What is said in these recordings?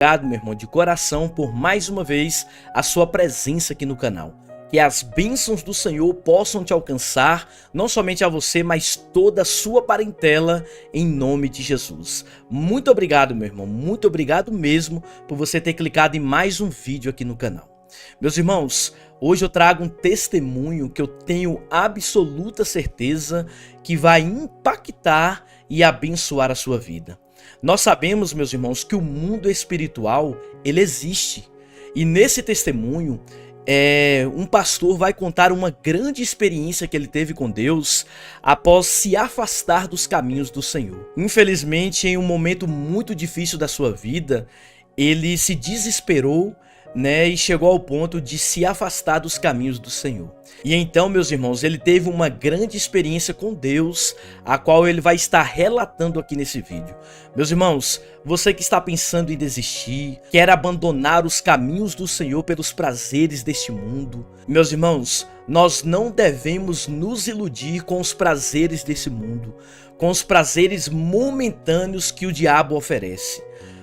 Obrigado, meu irmão, de coração por mais uma vez a sua presença aqui no canal. Que as bênçãos do Senhor possam te alcançar, não somente a você, mas toda a sua parentela, em nome de Jesus. Muito obrigado, meu irmão, muito obrigado mesmo por você ter clicado em mais um vídeo aqui no canal. Meus irmãos, hoje eu trago um testemunho que eu tenho absoluta certeza que vai impactar e abençoar a sua vida. Nós sabemos, meus irmãos, que o mundo espiritual, ele existe. E nesse testemunho, um pastor vai contar uma grande experiência que ele teve com Deus após se afastar dos caminhos do Senhor. Infelizmente, em um momento muito difícil da sua vida, ele se desesperou, e chegou ao ponto de se afastar dos caminhos do Senhor. E então, meus irmãos, ele teve uma grande experiência com Deus, a qual ele vai estar relatando aqui nesse vídeo. Meus irmãos, você que está pensando em desistir, quer abandonar os caminhos do Senhor pelos prazeres deste mundo, meus irmãos, nós não devemos nos iludir com os prazeres desse mundo, com os prazeres momentâneos que o diabo oferece.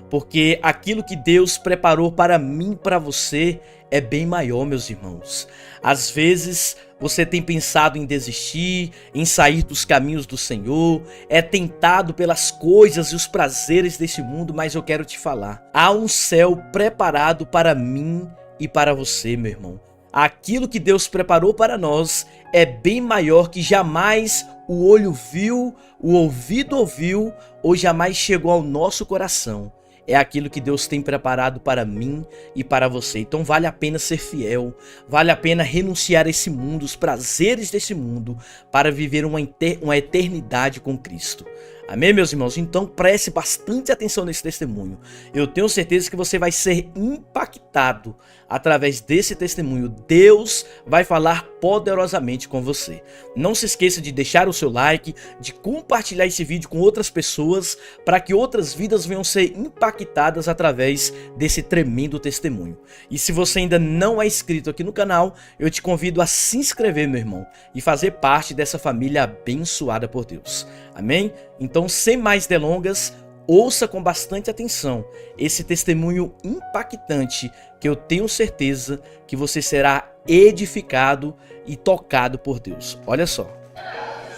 Porque aquilo que Deus preparou para mim e para você é bem maior, meus irmãos. Às vezes você tem pensado em desistir, em sair dos caminhos do Senhor, é tentado pelas coisas e os prazeres desse mundo, mas eu quero te falar. Há um céu preparado para mim e para você, meu irmão. Aquilo que Deus preparou para nós é bem maior que jamais o olho viu, o ouvido ouviu ou jamais chegou ao nosso coração. É aquilo que Deus tem preparado para mim e para você. Então vale a pena ser fiel, vale a pena renunciar a esse mundo, os prazeres desse mundo, para viver uma eternidade com Cristo. Amém, meus irmãos? Então preste bastante atenção nesse testemunho. Eu tenho certeza que você vai ser impactado através desse testemunho. Deus vai falar poderosamente com você. Não se esqueça de deixar o seu like, de compartilhar esse vídeo com outras pessoas, para que outras vidas venham ser impactadas através desse tremendo testemunho. E se você ainda não é inscrito aqui no canal, eu te convido a se inscrever, meu irmão, e fazer parte dessa família abençoada por Deus. Amém? Então, sem mais delongas, ouça com bastante atenção esse testemunho impactante que eu tenho certeza que você será edificado e tocado por Deus. Olha só.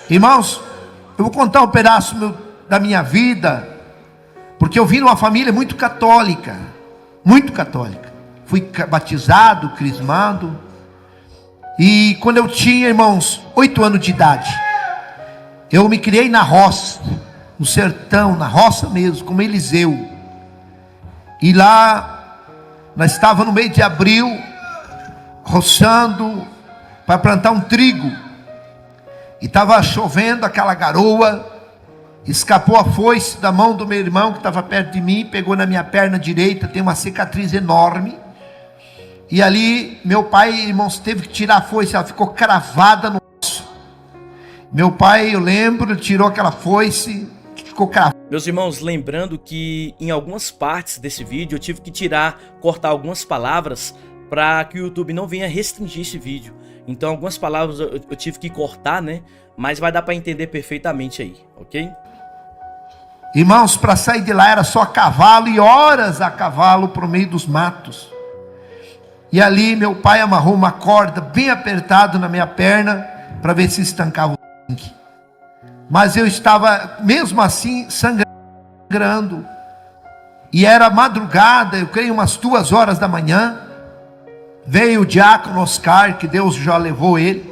Irmãos, eu vou contar um pedaço da minha vida, porque eu vim de uma família muito católica, muito católica. Fui batizado, crismado, e quando eu tinha, irmãos, 8 anos de idade, eu me criei na roça, no sertão, na roça mesmo, como Eliseu. E lá, nós estávamos no mês de abril, roçando para plantar um trigo. E estava chovendo aquela garoa, escapou a foice da mão do meu irmão que estava perto de mim, pegou na minha perna direita, tem uma cicatriz enorme. E ali, meu pai, irmãos, teve que tirar a foice, ela ficou cravada no osso. Meu pai, eu lembro, tirou aquela foice, ficou cravada. Meus irmãos, lembrando que em algumas partes desse vídeo eu tive que cortar algumas palavras para que o YouTube não venha restringir esse vídeo. Então algumas palavras eu tive que cortar, mas vai dar para entender perfeitamente aí, ok? Irmãos, para sair de lá era só a cavalo e horas a cavalo por meio dos matos. E ali meu pai amarrou uma corda bem apertada na minha perna para ver se estancava o sangue. Mas eu estava mesmo assim sangrando. E era madrugada, eu creio umas 2 horas da manhã. Veio o diácono Oscar, que Deus já levou ele,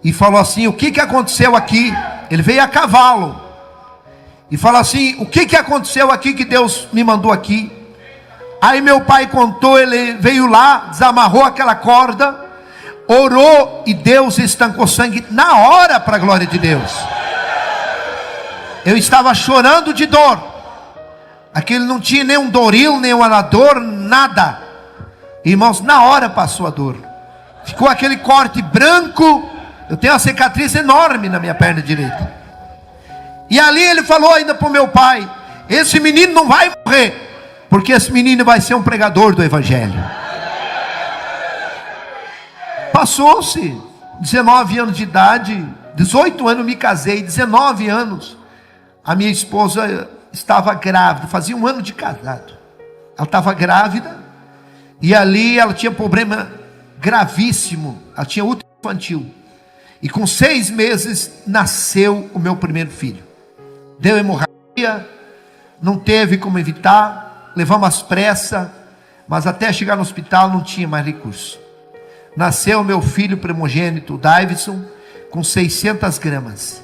e falou assim: o que aconteceu aqui? Ele veio a cavalo e falou assim: o que aconteceu aqui que Deus me mandou aqui? Aí meu pai contou, ele veio lá, desamarrou aquela corda, orou e Deus estancou sangue na hora, para a glória de Deus. Eu estava chorando de dor. Aquele não tinha nem um doril, nem um anador, nada. Irmãos, na hora passou a dor. Ficou aquele corte branco. Eu tenho uma cicatriz enorme na minha perna direita. E ali ele falou ainda para o meu pai: esse menino não vai morrer, porque esse menino vai ser um pregador do evangelho. Passou-se 19 anos de idade, 18 anos me casei, 19 anos a minha esposa estava grávida, fazia 1 ano de casado. ela estava grávida, e ali ela tinha problema gravíssimo, ela tinha útero infantil, e com 6 meses nasceu o meu primeiro filho. Deu hemorragia, não teve como evitar, levamos às pressas, mas até chegar no hospital não tinha mais recurso. Nasceu meu filho primogênito, Davidson, com 600 gramas.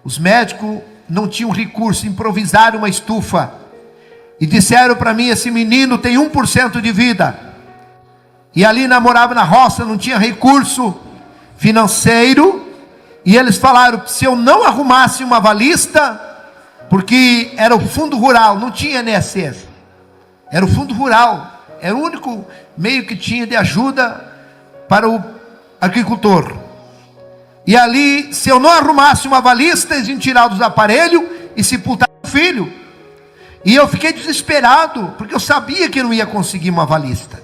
Os médicos não tinham recurso, improvisaram uma estufa e disseram para mim: esse menino tem 1% de vida. E ali namorava na roça, não tinha recurso financeiro, e eles falaram: se eu não arrumasse uma avalista, porque era o fundo rural, não tinha INSS, era o fundo rural, era o único meio que tinha de ajuda para o agricultor. E ali, se eu não arrumasse uma avalista, eles iam tirar dos aparelhos e sepultar o filho. E eu fiquei desesperado, porque eu sabia que eu não ia conseguir uma avalista.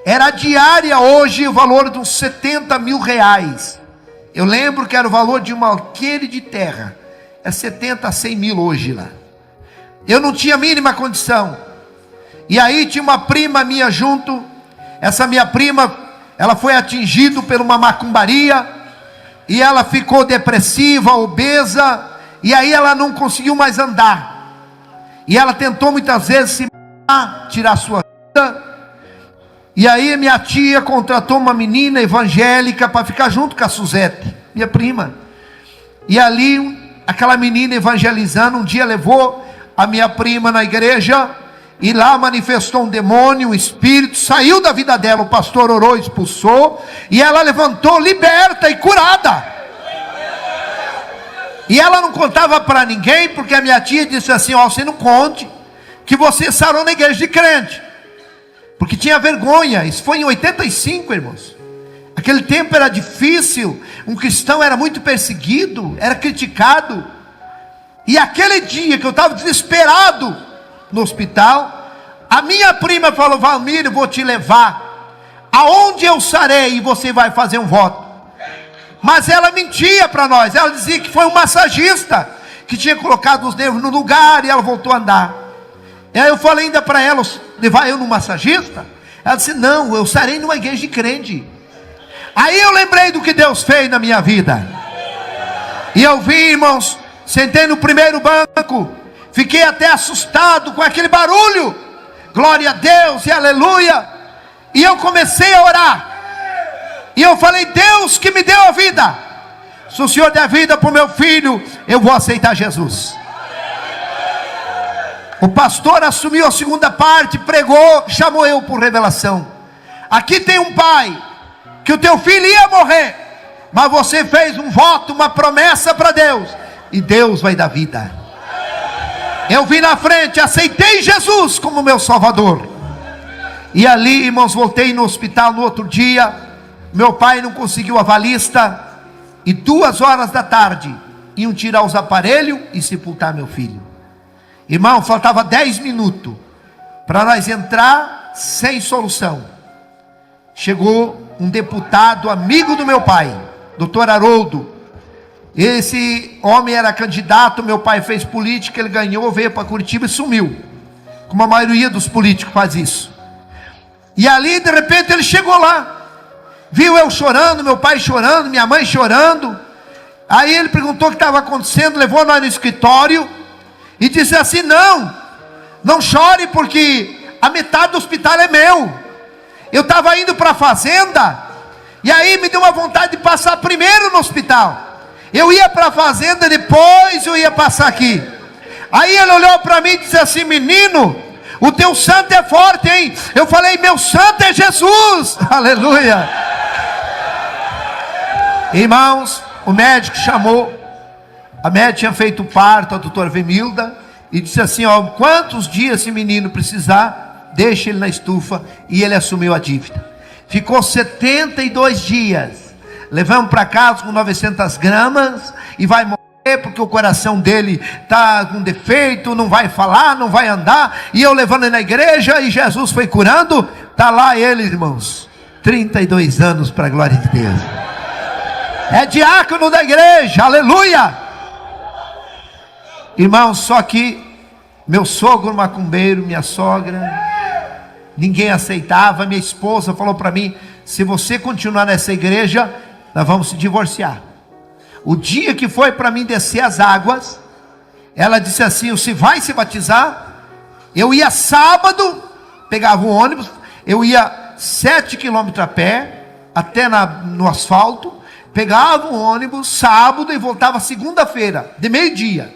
Era diária hoje o valor de uns 70 mil reais. Eu lembro que era o valor de um alqueire de terra. É 70 a 100 mil hoje lá. Eu não tinha a mínima condição. E aí tinha uma prima minha junto. Essa minha prima, ela foi atingida por uma macumbaria. E ela ficou depressiva, obesa. E aí ela não conseguiu mais andar. E ela tentou muitas vezes se matar, tirar sua vida. E aí minha tia contratou uma menina evangélica para ficar junto com a Suzete, minha prima. E ali, aquela menina evangelizando, um dia levou a minha prima na igreja, e lá manifestou um demônio, um espírito, saiu da vida dela, o pastor orou, expulsou, e ela levantou liberta e curada. E ela não contava para ninguém, porque a minha tia disse assim: ó, você não conte que você sarou na igreja de crente, porque tinha vergonha. Isso foi em 85, irmãos. Aquele tempo era difícil, um cristão era muito perseguido, era criticado. E aquele dia que eu estava desesperado no hospital, a minha prima falou: Valmir, eu vou te levar aonde eu sarei e você vai fazer um voto. Mas ela mentia para nós, ela dizia que foi um massagista que tinha colocado os nervos no lugar e ela voltou a andar. E aí eu falei ainda para ela: levar eu no massagista? Ela disse: não, eu sarei numa igreja de crente. Aí eu lembrei do que Deus fez na minha vida, e eu vi, irmãos, sentei no primeiro banco, fiquei até assustado com aquele barulho, glória a Deus e aleluia, e eu comecei a orar, e eu falei: Deus que me deu a vida, se o Senhor der a vida para o meu filho, eu vou aceitar Jesus. O pastor assumiu a segunda parte, pregou, chamou eu por revelação: aqui tem um pai, que o teu filho ia morrer, mas você fez um voto, uma promessa para Deus, e Deus vai dar vida. Eu vim na frente, aceitei Jesus como meu salvador, e ali, irmãos, voltei no hospital no outro dia. Meu pai não conseguiu avalista, e 2 horas da tarde, iam tirar os aparelhos e sepultar meu filho. Irmão, faltava 10 minutos, para nós entrar sem solução. Chegou um deputado, amigo do meu pai, doutor Haroldo. Esse homem era candidato, meu pai fez política, ele ganhou, veio para Curitiba e sumiu, como a maioria dos políticos faz isso. E ali de repente ele chegou lá, viu eu chorando, meu pai chorando, minha mãe chorando. Aí ele perguntou o que estava acontecendo, levou nós no escritório e disse assim: não chore, porque a metade do hospital é meu. Eu estava indo para a fazenda, e aí me deu uma vontade de passar primeiro no hospital. Eu ia para a fazenda, depois eu ia passar aqui. Aí ele olhou para mim e disse assim: menino, o teu santo é forte, hein? Eu falei: meu santo é Jesus. Aleluia. Irmãos, o médico chamou, a médica tinha feito parto, a doutora Vemilda, e disse assim: ó, quantos dias esse menino precisar, deixa ele na estufa. E ele assumiu a dívida. Ficou 72 dias. Levamos para casa com 900 gramas. E vai morrer porque o coração dele está com defeito, não vai falar, não vai andar. E eu levando ele na igreja, e Jesus foi curando. Está lá ele, irmãos, 32 anos, para a glória de Deus. É diácono da igreja, aleluia. Irmãos, só que Meu sogro macumbeiro, minha sogra, ninguém aceitava. Minha esposa falou para mim: se você continuar nessa igreja, nós vamos se divorciar. O dia que foi para mim descer as águas, ela disse assim: você vai se batizar? Eu ia sábado, pegava um ônibus, eu ia 7 quilômetros a pé, até no asfalto, pegava um ônibus sábado e voltava segunda-feira, de meio-dia.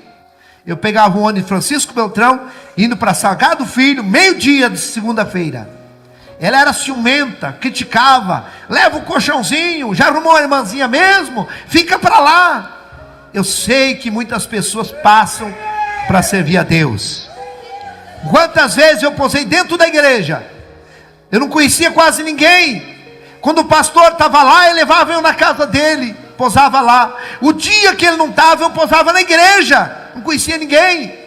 Eu pegava o ônibus Francisco Beltrão, indo para Salgado Filho, meio-dia de segunda-feira. Ela era ciumenta, criticava: leva o colchãozinho, já arrumou a irmãzinha mesmo, fica para lá. Eu sei que muitas pessoas passam para servir a Deus. Quantas vezes eu posei dentro da igreja, eu não conhecia quase ninguém. Quando o pastor estava lá, ele levava eu na casa dele, posava lá. O dia que ele não estava, eu posava na igreja, não conhecia ninguém,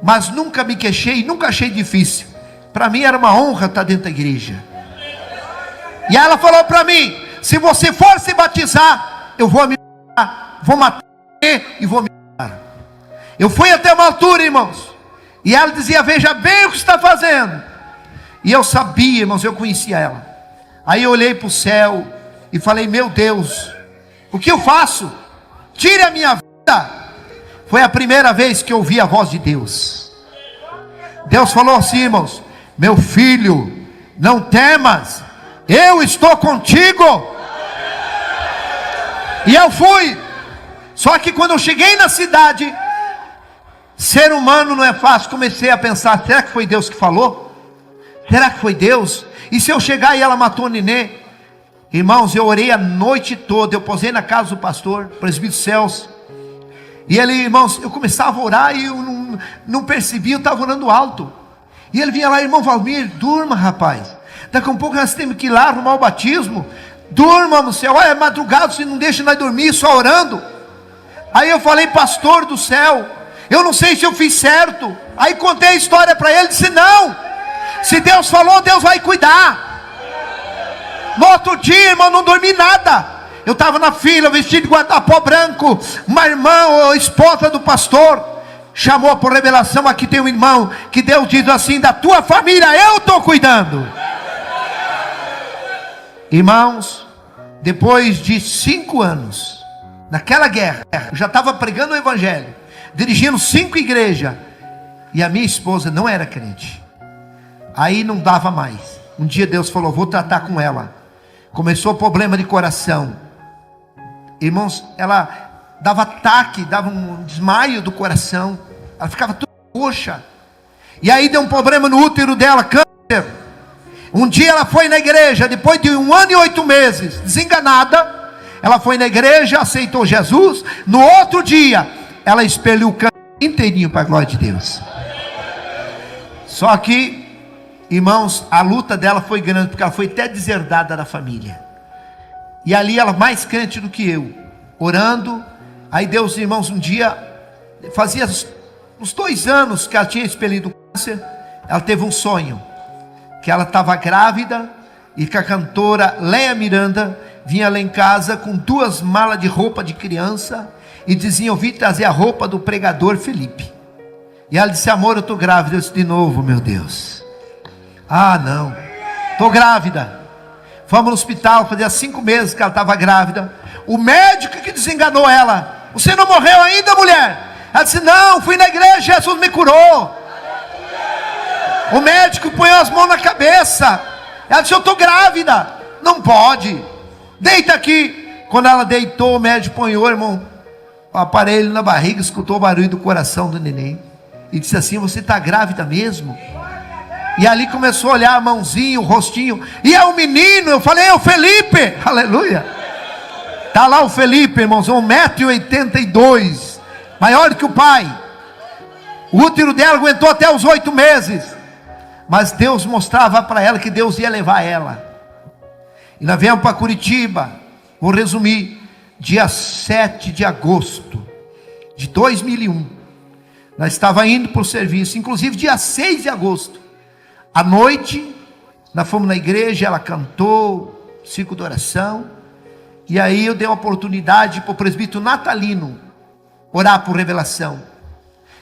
mas nunca me queixei, nunca achei difícil. Para mim era uma honra estar dentro da igreja. E ela falou para mim: se você for se batizar, eu vou matar e vou me matar. Eu fui até uma altura, irmãos, e ela dizia: veja bem o que está fazendo. E eu sabia, irmãos, eu conhecia ela. Aí eu olhei para o céu e falei: meu Deus, o que eu faço? Tire a minha vida. Foi a primeira vez que eu ouvi a voz de Deus. Deus falou assim, irmãos: meu filho, não temas, eu estou contigo. E eu fui. Só que quando eu cheguei na cidade, ser humano não é fácil. Comecei a pensar: será que foi Deus que falou? Será que foi Deus? E se eu chegar e ela matou o nenê? Irmãos, eu orei a noite toda. Eu posei na casa do pastor, presbítero Celso. E ele, irmãos, eu começava a orar e eu não percebi, eu estava orando alto. E ele vinha lá: irmão Valmir, durma, rapaz. Daqui a um pouco nós temos que ir lá arrumar o batismo. Durma no céu. Olha, é madrugada, você não deixa nós dormir só orando. Aí eu falei: pastor do céu, eu não sei se eu fiz certo. Aí contei a história para ele, disse: não, se Deus falou, Deus vai cuidar. No outro dia, irmão, não dormi nada. Eu estava na fila, vestido de guardapó branco. Uma irmã, a esposa do pastor, chamou por revelação: aqui tem um irmão que Deus diz assim: da tua família eu estou cuidando. Irmãos, depois de 5 anos, naquela guerra, eu já estava pregando o evangelho, dirigindo 5 igrejas, e a minha esposa não era crente. Aí não dava mais. Um dia Deus falou: vou tratar com ela. Começou o problema de coração. Irmãos, ela dava ataque, dava um desmaio do coração. Ela ficava toda roxa. E aí deu um problema no útero dela, câncer. Um dia ela foi na igreja, depois de 1 ano e 8 meses, desenganada. Ela foi na igreja, aceitou Jesus. No outro dia, ela expeliu o câncer inteirinho para a glória de Deus. Só que, irmãos, a luta dela foi grande, porque ela foi até deserdada da família. E ali ela mais crente do que eu, orando. Aí Deus, irmãos, um dia, fazia uns 2 anos que ela tinha expelido o câncer. Ela teve um sonho, que ela estava grávida, e que a cantora Léa Miranda vinha lá em casa com 2 malas de roupa de criança, e dizia: eu vim trazer a roupa do pregador Felipe. E ela disse: amor, eu estou grávida. Eu disse: de novo, meu Deus. Ah, não, estou grávida. Fomos no hospital, fazia 5 meses que ela estava grávida. O médico que desenganou ela: você não morreu ainda, mulher? Ela disse: não, fui na igreja, Jesus me curou. O médico põe as mãos na cabeça. Ela disse: eu estou grávida. Não pode, deita aqui. Quando ela deitou, o médico ponhou, irmão, o aparelho na barriga, escutou o barulho do coração do neném, e disse assim: você está grávida mesmo? E ali começou a olhar a mãozinha, o rostinho. E é um menino. Eu falei: é o Felipe. Aleluia. Está lá o Felipe, irmãos, 1,82 m, maior que o pai. O útero dela aguentou até os 8 meses. Mas Deus mostrava para ela que Deus ia levar ela. E nós viemos para Curitiba. Vou resumir. Dia 7 de agosto de 2001. Nós estávamos indo para o serviço. Inclusive dia 6 de agosto. À noite, nós fomos na igreja, ela cantou, ciclo de oração. E aí eu dei uma oportunidade para o presbítero Natalino orar por revelação.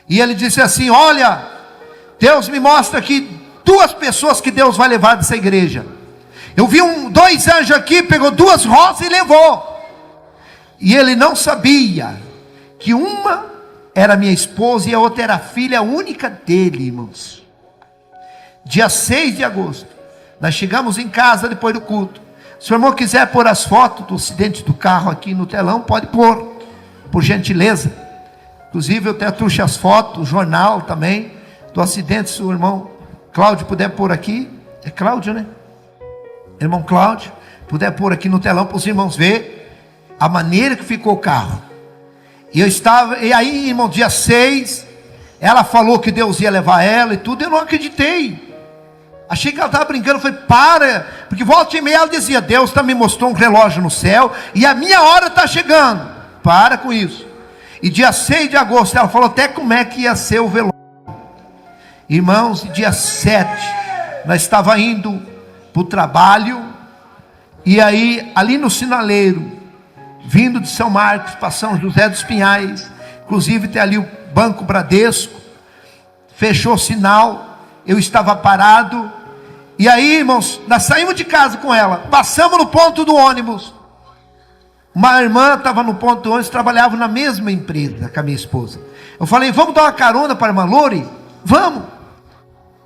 E ele disse assim: olha, Deus me mostra aqui 2 pessoas que Deus vai levar dessa igreja. Eu vi 2 anjos aqui, pegou 2 rosas e levou. E ele não sabia que uma era minha esposa e a outra era a filha única dele, irmãos. Dia 6 de agosto, nós chegamos em casa depois do culto. Se o irmão quiser pôr as fotos do acidente do carro aqui no telão, pode pôr, por gentileza. Inclusive eu até trouxe as fotos, o jornal também, do acidente. Se o irmão Cláudio puder pôr aqui, é Cláudio, né? Irmão Cláudio, puder pôr aqui no telão para os irmãos verem a maneira que ficou o carro. E aí, irmão, dia 6, ela falou que Deus ia levar ela e tudo, eu não acreditei. Achei que ela estava brincando, eu falei, para, porque volta e meia ela dizia, Deus me mostrou um relógio no céu, e a minha hora está chegando, para com isso. E dia 6 de agosto, ela falou até como é que ia ser o velório. Irmãos, dia 7, nós estávamos indo para o trabalho, e aí, ali no sinaleiro, vindo de São Marcos, para São José dos Pinhais, inclusive tem ali o Banco Bradesco, fechou o sinal, eu estava parado, e aí, irmãos, nós saímos de casa com ela, passamos no ponto do ônibus, uma irmã estava no ponto do ônibus, trabalhava na mesma empresa com a minha esposa. Eu falei, vamos dar uma carona para a irmã Lori? Vamos,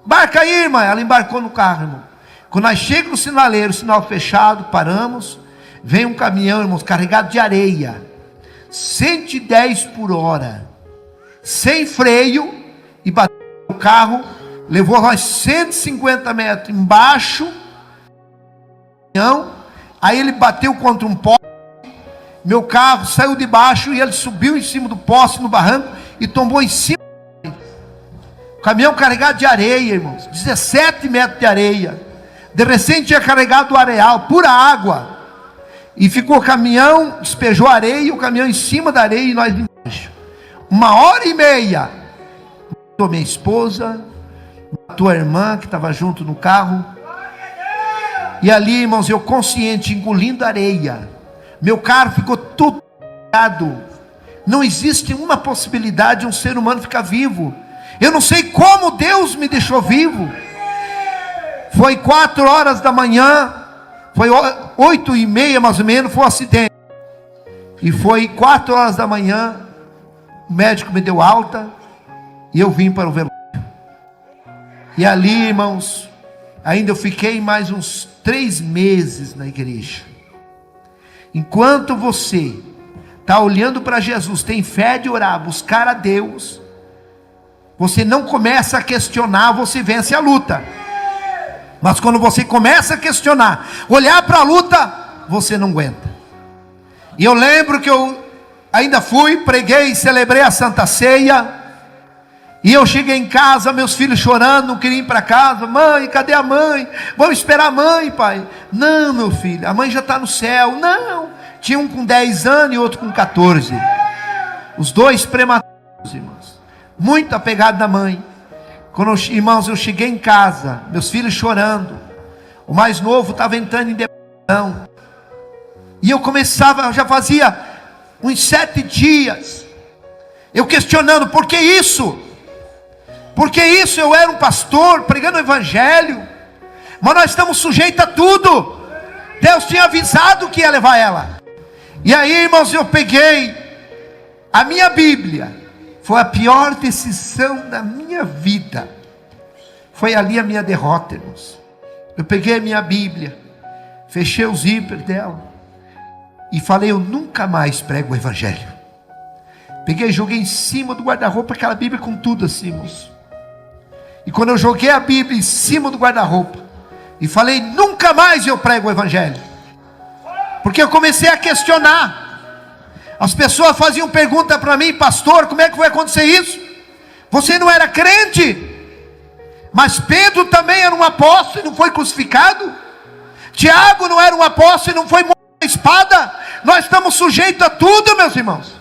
embarca aí, irmã. Ela embarcou no carro, irmão. Quando nós chegamos no sinaleiro, sinal fechado, paramos, vem um caminhão, irmãos, carregado de areia, 110 por hora, sem freio, e bateu o carro, levou nós 150 metros embaixo, aí ele bateu contra um poste, meu carro saiu de baixo, e ele subiu em cima do poste, no barranco, e tombou em cima, o caminhão carregado de areia, irmãos, 17 metros de areia, de recente tinha carregado o areal, pura água, e ficou o caminhão, despejou a areia, o caminhão em cima da areia, e nós embaixo, 1h30, matou minha esposa, matou a irmã que estava junto no carro, e ali, irmãos, eu consciente, engolindo areia, meu carro ficou todo ligado. Não existe uma possibilidade de um ser humano ficar vivo, eu não sei como Deus me deixou vivo. Foi 4 horas da manhã, foi 8h30 mais ou menos, foi um acidente, e foi 4 horas da manhã, o médico me deu alta, e eu vim para o velório, e ali, irmãos, ainda eu fiquei mais uns 3 meses na igreja. Enquanto você está olhando para Jesus, tem fé de orar, buscar a Deus, você não começa a questionar, você vence a luta. Mas quando você começa a questionar, olhar para a luta, você não aguenta. E eu lembro que eu ainda fui, preguei, celebrei a Santa Ceia, e eu cheguei em casa, meus filhos chorando, não queriam ir para casa. Mãe, cadê a mãe? Vamos esperar a mãe, pai. Não, meu filho, a mãe já está no céu. Não, tinha um com 10 anos e outro com 14. Os 2 prematuros, irmãos, muito apegado da mãe. Quando, irmãos, eu cheguei em casa, meus filhos chorando, o mais novo estava entrando em depressão, e eu começava, já fazia uns 7 dias, eu questionando, por que isso? Por que isso? Eu era um pastor, pregando o evangelho, mas nós estamos sujeitos a tudo. Deus tinha avisado que ia levar ela. E aí, irmãos, eu peguei a minha Bíblia. Foi a pior decisão da minha vida. Foi ali a minha derrota, irmãos. Eu peguei a minha Bíblia, fechei o zíper dela e falei, eu nunca mais prego o evangelho. Peguei e joguei em cima do guarda-roupa aquela Bíblia com tudo assim, irmãos. E quando eu joguei a Bíblia em cima do guarda-roupa e falei, nunca mais eu prego o evangelho, porque eu comecei a questionar. As pessoas faziam pergunta para mim, pastor, como é que vai acontecer isso? Você não era crente? Mas Pedro também era um apóstolo e não foi crucificado? Tiago não era um apóstolo e não foi morto com a espada? Nós estamos sujeitos a tudo, meus irmãos.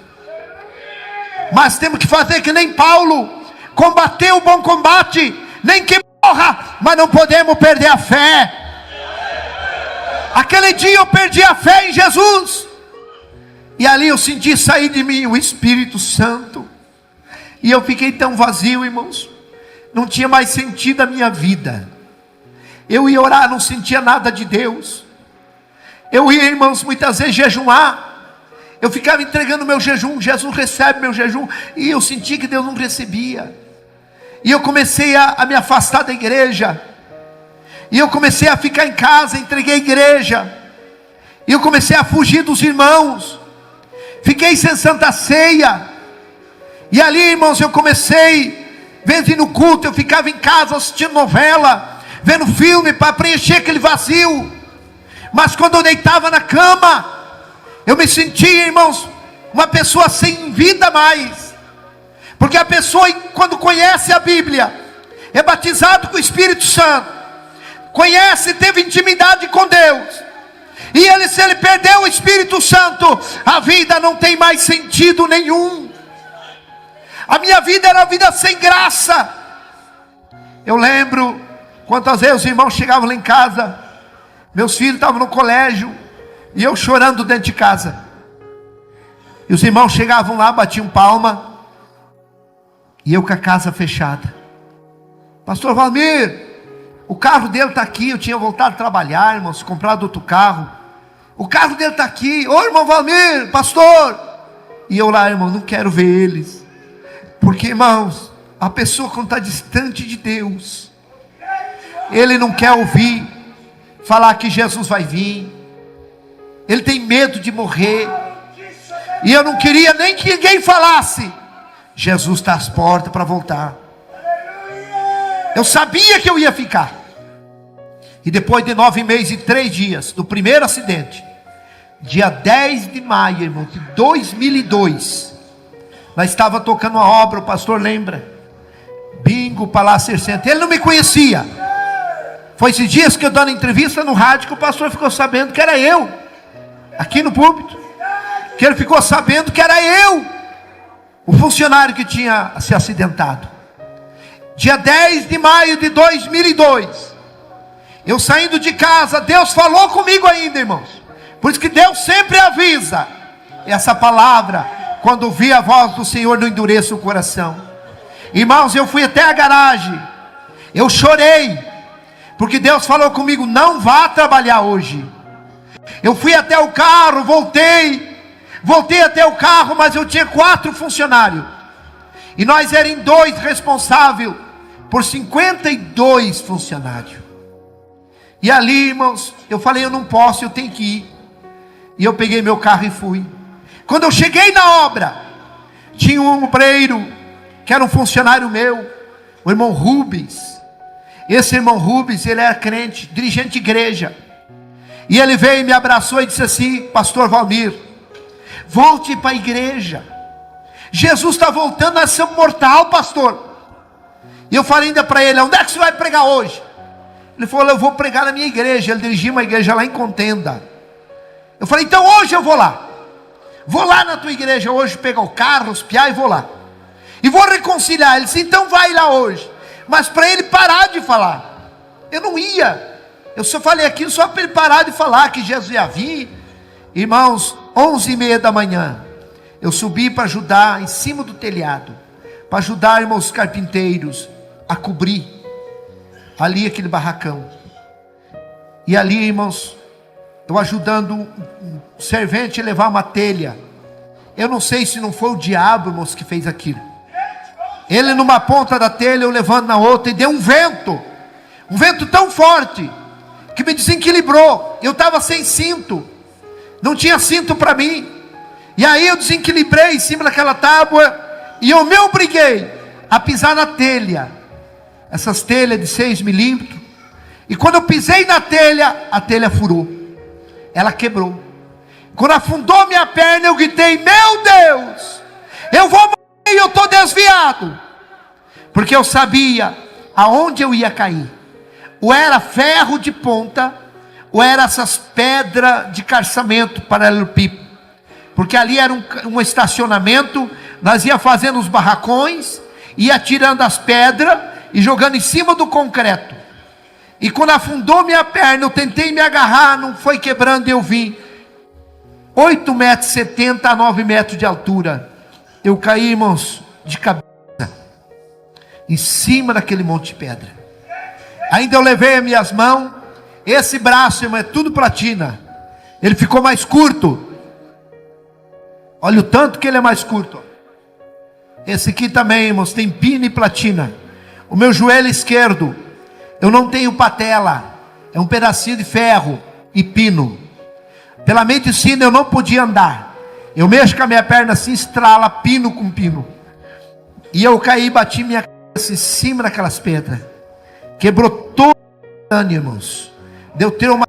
Mas temos que fazer que nem Paulo, combater o bom combate, nem que morra, mas não podemos perder a fé. Aquele dia eu perdi a fé em Jesus, e ali eu senti sair de mim o Espírito Santo, E eu fiquei tão vazio, irmãos. Não tinha mais sentido a minha vida. Eu ia orar, não sentia nada de Deus. Eu ia, irmãos, muitas vezes jejuar. Eu ficava entregando meu jejum. Jesus recebe meu jejum. E eu sentia que Deus não recebia. E eu comecei a me afastar da igreja. E eu comecei a ficar em casa, entreguei a igreja. E eu comecei a fugir dos irmãos. Fiquei sem Santa Ceia. E ali, irmãos, eu comecei, vendo ir no culto, eu ficava em casa assistindo novela, vendo filme para preencher aquele vazio. Mas quando eu deitava na cama, eu me sentia, irmãos, uma pessoa sem vida mais. Porque a pessoa, quando conhece a Bíblia, é batizado com o Espírito Santo, conhece, teve intimidade com Deus, e se ele perdeu o Espírito Santo, a vida não tem mais sentido nenhum. A minha vida era vida sem graça. Eu lembro quantas vezes os irmãos chegavam lá em casa, meus filhos estavam no colégio, e eu chorando dentro de casa. E os irmãos chegavam lá, batiam palma, e eu com a casa fechada. Pastor Valmir, o carro dele está aqui. Eu tinha voltado a trabalhar, irmãos, comprado outro carro. O carro dele está aqui. Ô irmão Valmir, pastor. E eu lá, irmão, não quero ver eles. Porque, irmãos, a pessoa quando está distante de Deus, ele não quer ouvir falar que Jesus vai vir. Ele tem medo de morrer. E eu não queria nem que ninguém falasse: Jesus está às portas para voltar. Eu sabia que eu ia ficar. E depois de 9 meses e 3 dias do primeiro acidente, dia 10 de maio, irmão, de 2002, nós estava tocando uma obra, o pastor lembra, Bingo, Palácio Centro. Ele não me conhecia. Foi esses dias que eu dando entrevista no rádio, que o pastor ficou sabendo que era eu, aqui no púlpito, que ele ficou sabendo que era eu, o funcionário que tinha se acidentado. Dia 10 de maio de 2002, eu saindo de casa, Deus falou comigo ainda, irmãos. Por isso que Deus sempre avisa. Essa palavra, quando ouvi a voz do Senhor, não endureça o coração. Irmãos, eu fui até a garagem, eu chorei, porque Deus falou comigo: não vá trabalhar hoje. Eu fui até o carro, voltei até o carro, mas eu tinha 4 funcionários, e nós éramos 2 responsáveis por 52 funcionários. E ali, irmãos, eu falei: eu não posso, eu tenho que ir. E eu peguei meu carro e fui. Quando eu cheguei na obra, tinha um obreiro, que era um funcionário meu, o irmão Rubens. Esse irmão Rubens, ele era crente, dirigente de igreja. E ele veio e me abraçou e disse assim: pastor Valmir, volte para a igreja. Jesus está voltando, nós somos mortal, pastor. E eu falei ainda para ele: onde é que você vai pregar hoje? Ele falou: eu vou pregar na minha igreja. Ele dirigia uma igreja lá em Contenda. Eu falei: então hoje eu vou lá. Vou lá na tua igreja hoje, pegar o carro, os piá, e vou lá. E vou reconciliar. Ele disse: então vai lá hoje. Mas para ele parar de falar. Eu não ia. Eu só falei aquilo só para ele parar de falar que Jesus ia vir. Irmãos, 11h30 da manhã, eu subi para ajudar em cima do telhado, para ajudar, irmãos, os carpinteiros a cobrir ali aquele barracão. E ali, irmãos, eu ajudando um servente a levar uma telha. Eu não sei se não foi o diabo, irmãos, que fez aquilo. Ele numa ponta da telha, eu levando na outra, e deu um vento tão forte, que me desequilibrou. Eu estava sem cinto, não tinha cinto para mim. E aí eu desequilibrei em cima daquela tábua, e eu me obriguei a pisar na telha, essas telhas de 6 milímetros. E quando eu pisei na telha, a telha furou, ela quebrou. Quando afundou minha perna, eu gritei: meu Deus, eu vou morrer e eu estou desviado. Porque eu sabia aonde eu ia cair. Ou era ferro de ponta, ou era essas pedras de calçamento paralelepípedo. Porque ali era um estacionamento. Nós ia fazendo os barracões, ia tirando as pedras e jogando em cima do concreto. E quando afundou minha perna, eu tentei me agarrar, não foi quebrando, e eu vim 8,70 m a 9 metros de altura. Eu caí, irmãos, de cabeça. em cima daquele monte de pedra. Ainda eu levei as minhas mãos. Esse braço, irmão, é tudo platina. Ele ficou mais curto. Olha o tanto que ele é mais curto. Esse aqui também, irmãos, tem pino e platina. O meu joelho esquerdo, eu não tenho patela, é um pedacinho de ferro e pino. Pela medicina eu não podia andar. Eu mexo com a minha perna assim, estrala pino com pino. E eu caí e bati minha cabeça em cima daquelas pedras. Quebrou todo o dano, irmãos. Deu trauma.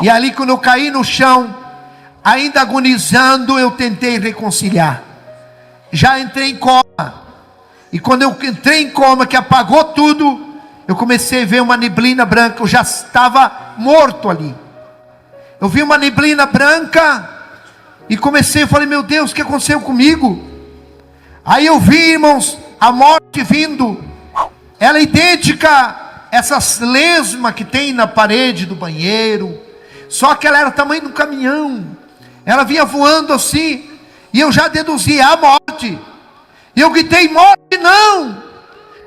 E ali quando eu caí no chão, ainda agonizando, eu tentei reconciliar. Já entrei em coma. E quando eu entrei em coma, que apagou tudo, eu comecei a ver uma neblina branca. Eu já estava morto ali. Eu vi uma neblina branca e comecei, eu falei, meu Deus, o que aconteceu comigo? Aí eu vi, irmãos, a morte vindo. Ela é idêntica a essas lesmas que tem na parede do banheiro. Só que ela era do tamanho de um caminhão. Ela vinha voando assim. E eu já deduzi a morte. E eu gritei, morte não.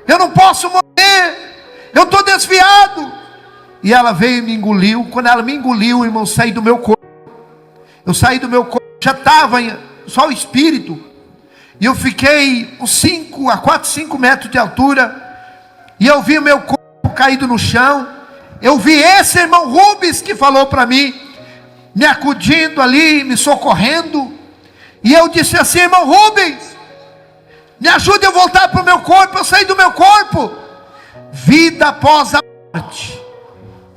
Eu não posso morrer. Eu estou desviado. E ela veio e me engoliu. Quando ela me engoliu, irmão, eu saí do meu corpo. Eu saí do meu corpo, já estava só o espírito. E eu fiquei uns 4, 5 metros de altura. E eu vi o meu corpo caído no chão. Eu vi esse irmão Rubens que falou para mim, me acudindo ali, me socorrendo. E eu disse assim, irmão Rubens, me ajude a voltar para o meu corpo. Eu saí do meu corpo. Vida após a morte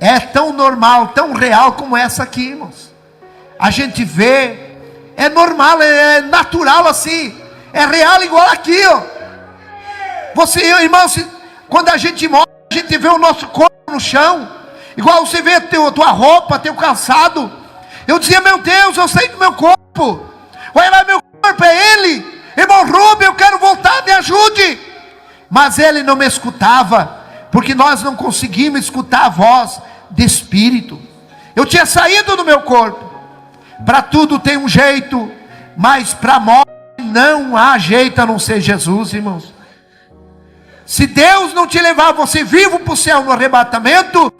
é tão normal, tão real como essa aqui, irmãos. A gente vê, é normal, é natural assim, é real igual aqui, ó. Você, irmãos, quando a gente morre, a gente vê o nosso corpo no chão, igual você vê a tua roupa, teu calçado. Eu dizia, meu Deus, eu saí do meu corpo. Olha lá, meu corpo é ele. Irmão Rubem, eu quero voltar, me ajude. Mas ele não me escutava, porque nós não conseguimos escutar a voz de espírito. Eu tinha saído do meu corpo. Para tudo tem um jeito, mas para a morte não há jeito a não ser Jesus, irmãos. Se Deus não te levar você vivo para o céu no arrebatamento,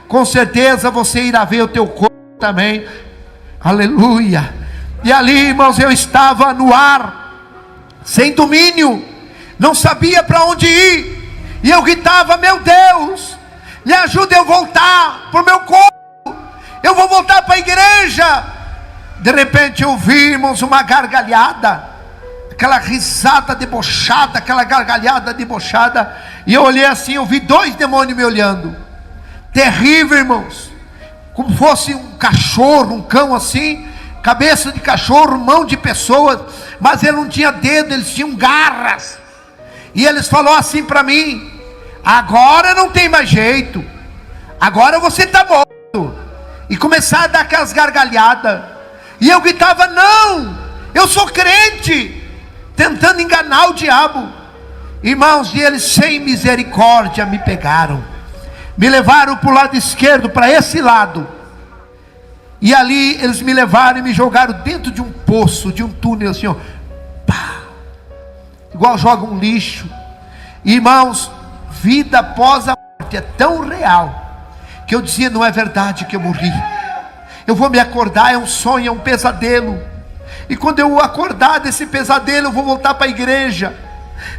com certeza você irá ver o teu corpo também. Aleluia. E ali, irmãos, eu estava no ar, sem domínio, não sabia para onde ir. E eu gritava, meu Deus, me ajuda eu voltar para o meu corpo. Eu vou voltar para a igreja. De repente eu vi, irmãos, uma gargalhada. Aquela risada debochada, aquela gargalhada debochada. E eu olhei assim, eu vi 2 demônios me olhando. Terrível, irmãos. Como fosse um cachorro, um cão assim. Cabeça de cachorro, mão de pessoas. Mas ele não tinha dedo, eles tinham garras. E eles falaram assim para mim, agora não tem mais jeito. Agora você está morto. E começaram a dar aquelas gargalhadas. E eu gritava, não, eu sou crente. Tentando enganar o diabo. Irmãos, e eles sem misericórdia me pegaram. Me levaram para o lado esquerdo, para esse lado. E ali eles me levaram e me jogaram dentro de um poço, de um túnel assim, ó. Pá! Igual joga um lixo. Irmãos, vida após a morte é tão real, que eu dizia, não é verdade que eu morri. Eu vou me acordar, é um sonho, é um pesadelo. E quando eu acordar desse pesadelo, eu vou voltar para a igreja.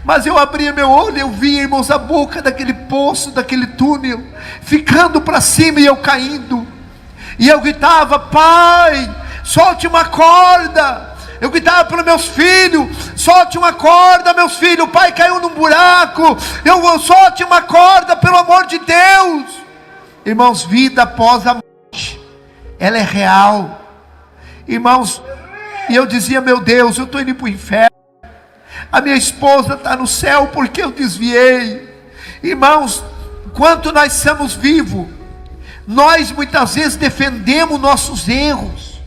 Mas eu abri meu olho, eu vi, irmãos, a boca daquele poço, daquele túnel, ficando para cima e eu caindo. E eu gritava, pai, solte uma corda. Eu gritava para os meus filhos, solte uma corda, meus filhos. O pai caiu num buraco. Eu solte uma corda, pelo amor de Deus. Irmãos, vida após a morte, ela é real. Irmãos, e eu dizia, meu Deus, eu estou indo para o inferno. A minha esposa está no céu porque eu desviei. Irmãos, enquanto nós estamos vivos, nós muitas vezes defendemos nossos erros.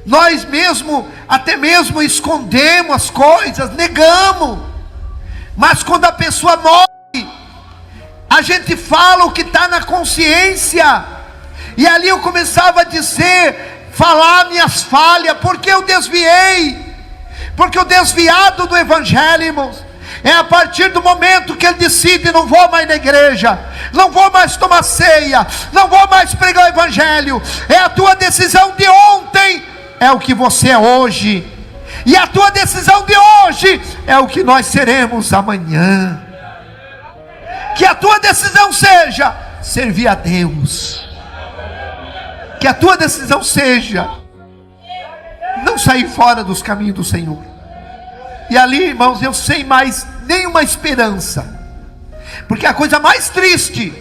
Nós mesmo, até mesmo escondemos as coisas, negamos. Mas quando a pessoa morre, a gente fala o que está na consciência. E ali eu começava a dizer, falar minhas falhas, porque eu desviei, porque eu desviado do evangelho, irmãos. É a partir do momento que ele decide: não vou mais na igreja, não vou mais tomar ceia, não vou mais pregar o evangelho. É a tua decisão de ontem, é o que você é hoje. E a tua decisão de hoje é o que nós seremos amanhã. Que a tua decisão seja servir a Deus. Que a tua decisão seja não sair fora dos caminhos do Senhor. E ali, irmãos, eu sem mais nenhuma esperança. Porque a coisa mais triste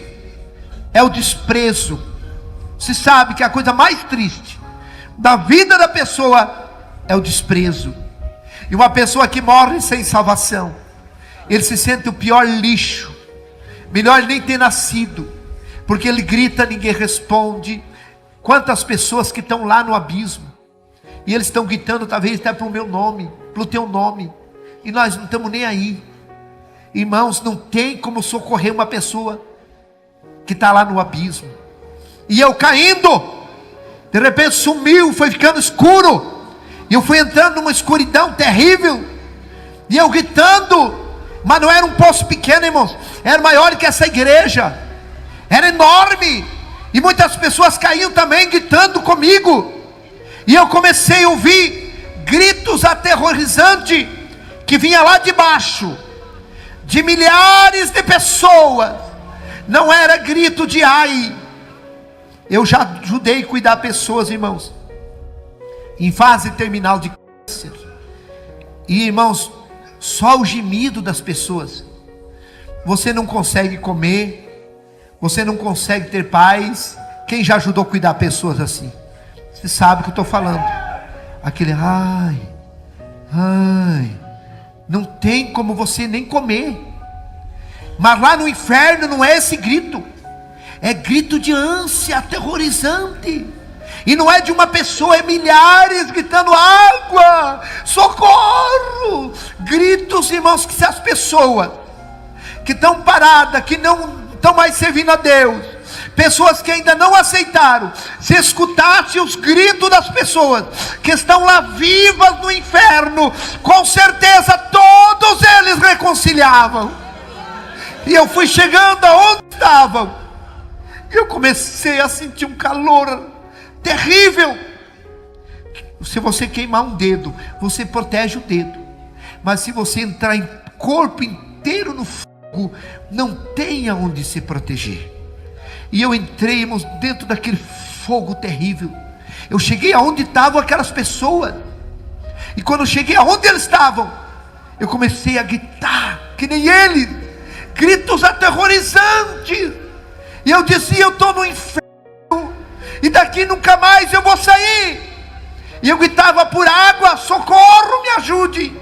é o desprezo. Se sabe que a coisa mais triste da vida da pessoa é o desprezo. E uma pessoa que morre sem salvação, ele se sente o pior lixo. Melhor nem ter nascido, porque ele grita, ninguém responde. Quantas pessoas que estão lá no abismo, e eles estão gritando talvez até para o meu nome, para o teu nome, e nós não estamos nem aí. Irmãos, não tem como socorrer uma pessoa que está lá no abismo. E eu caindo, de repente sumiu, foi ficando escuro, e eu fui entrando numa escuridão terrível, e eu gritando. Mas não era um poço pequeno, irmãos, era maior que essa igreja, era enorme, e muitas pessoas caíam também gritando comigo, e eu comecei a ouvir gritos aterrorizantes, que vinha lá de baixo, de milhares de pessoas. Não era grito de ai. Eu já ajudei a cuidar pessoas, irmãos, em fase terminal de câncer, e irmãos, só o gemido das pessoas. Você não consegue comer, você não consegue ter paz. Quem já ajudou a cuidar pessoas assim? Você sabe o que eu estou falando. Aquele ai, não tem como você nem comer. Mas lá no inferno não é esse grito, é grito de ânsia aterrorizante. E não é de uma pessoa, é milhares gritando água, socorro. Gritos, irmãos, que se as pessoas que estão paradas, que não estão mais servindo a Deus, pessoas que ainda não aceitaram, se escutasse os gritos das pessoas que estão lá vivas no inferno, com certeza todos eles reconciliavam. E eu fui chegando aonde estavam, e eu comecei a sentir um calor terrível. Se você queimar um dedo, você protege o dedo, mas se você entrar em corpo inteiro no fogo, não tem aonde se proteger. E eu entrei, irmãos, dentro daquele fogo terrível. Eu cheguei aonde estavam aquelas pessoas, e quando eu cheguei aonde eles estavam, eu comecei a gritar que nem eles, gritos aterrorizantes. E eu dizia: eu estou no inferno, e daqui nunca mais eu vou sair. E eu gritava por água: socorro, me ajude.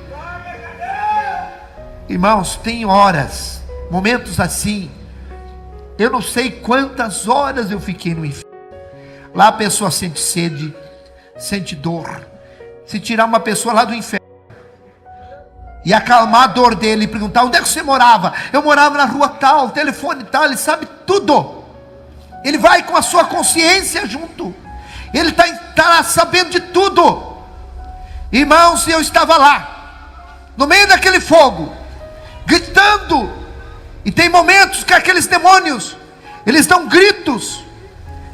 Irmãos, tem horas, momentos assim, eu não sei quantas horas eu fiquei no inferno. Lá a pessoa sente sede, sente dor. Se tirar uma pessoa lá do inferno e acalmar a dor dele, e perguntar: onde é que você morava? Eu morava na rua tal, telefone tal. Ele sabe tudo. Ele vai com a sua consciência junto, ele está sabendo de tudo. Irmãos, eu estava lá, no meio daquele fogo, gritando. E tem momentos que aqueles demônios, eles dão gritos,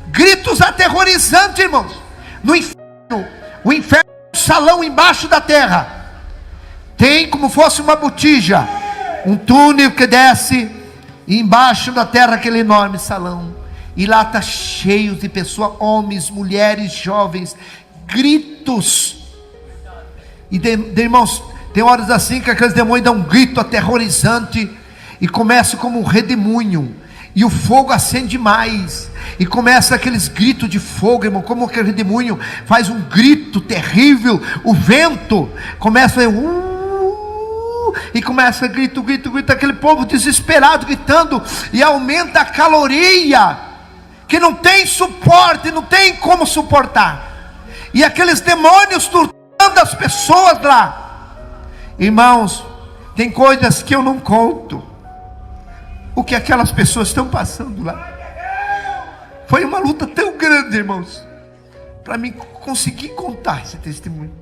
gritos aterrorizantes, irmãos. No inferno, o inferno é um salão embaixo da terra, tem como fosse uma botija, um túnel que desce, e embaixo da terra aquele enorme salão. E lá está cheio de pessoas, homens, mulheres, jovens, gritos. E irmãos, tem horas assim que aqueles demônios dão um grito aterrorizante, e começa como um redemoinho, e o fogo acende mais, e começa aqueles gritos de fogo, irmão, como aquele redemoinho faz um grito terrível. O vento começa e começa grito, aquele povo desesperado gritando, e aumenta a caloria, que não tem suporte, não tem como suportar, e aqueles demônios torturando as pessoas lá. Irmãos, tem coisas que eu não conto, o que aquelas pessoas estão passando lá. Foi uma luta tão grande, irmãos, para mim conseguir contar esse testemunho.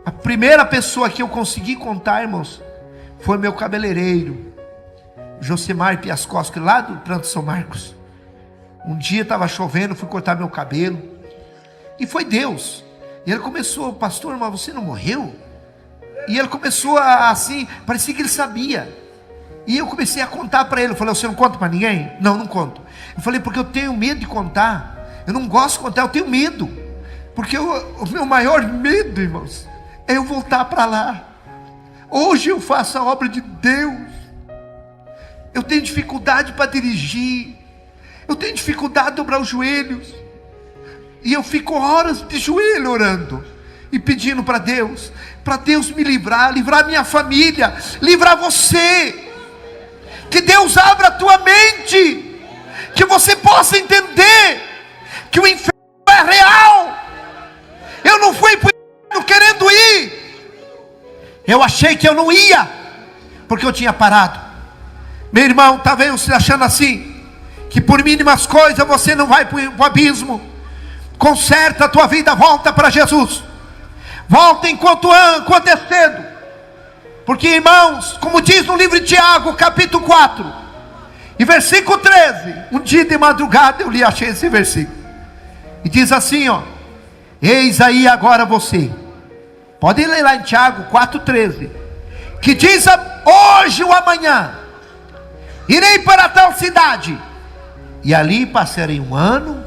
A primeira pessoa que eu consegui contar, irmãos, foi meu cabeleireiro, Josemar Piascoski, lá do Planto São Marcos. Um dia estava chovendo, fui cortar meu cabelo, e foi Deus. E ele começou: pastor, mas você não morreu? E ele começou assim, parecia que ele sabia. E eu comecei a contar para ele. Eu falei: você não conta para ninguém? Não, não conto. Eu falei: porque eu tenho medo de contar. Eu não gosto de contar, eu tenho medo. Porque o meu maior medo, irmãos, é eu voltar para lá. Hoje eu faço a obra de Deus. Eu tenho dificuldade para dirigir. Eu tenho dificuldade de dobrar os joelhos. E eu fico horas de joelho orando e pedindo para Deus me livrar minha família, livrar você. Que Deus abra a tua mente, que você possa entender que o inferno é real. Eu não fui para o inferno querendo ir. Eu achei que eu não ia, porque eu tinha parado. Meu irmão, talvez você achando assim, que por mínimas coisas você não vai para o abismo. Conserta a tua vida, volta para Jesus. Volta enquanto é cedo. Porque, irmãos, como diz no livro de Tiago, capítulo 4 e versículo 13, um dia de madrugada eu achei esse versículo, e diz assim, ó: eis aí agora você, pode ler lá em Tiago 4,13, que diz: hoje ou amanhã irei para tal cidade, e ali passarei um ano,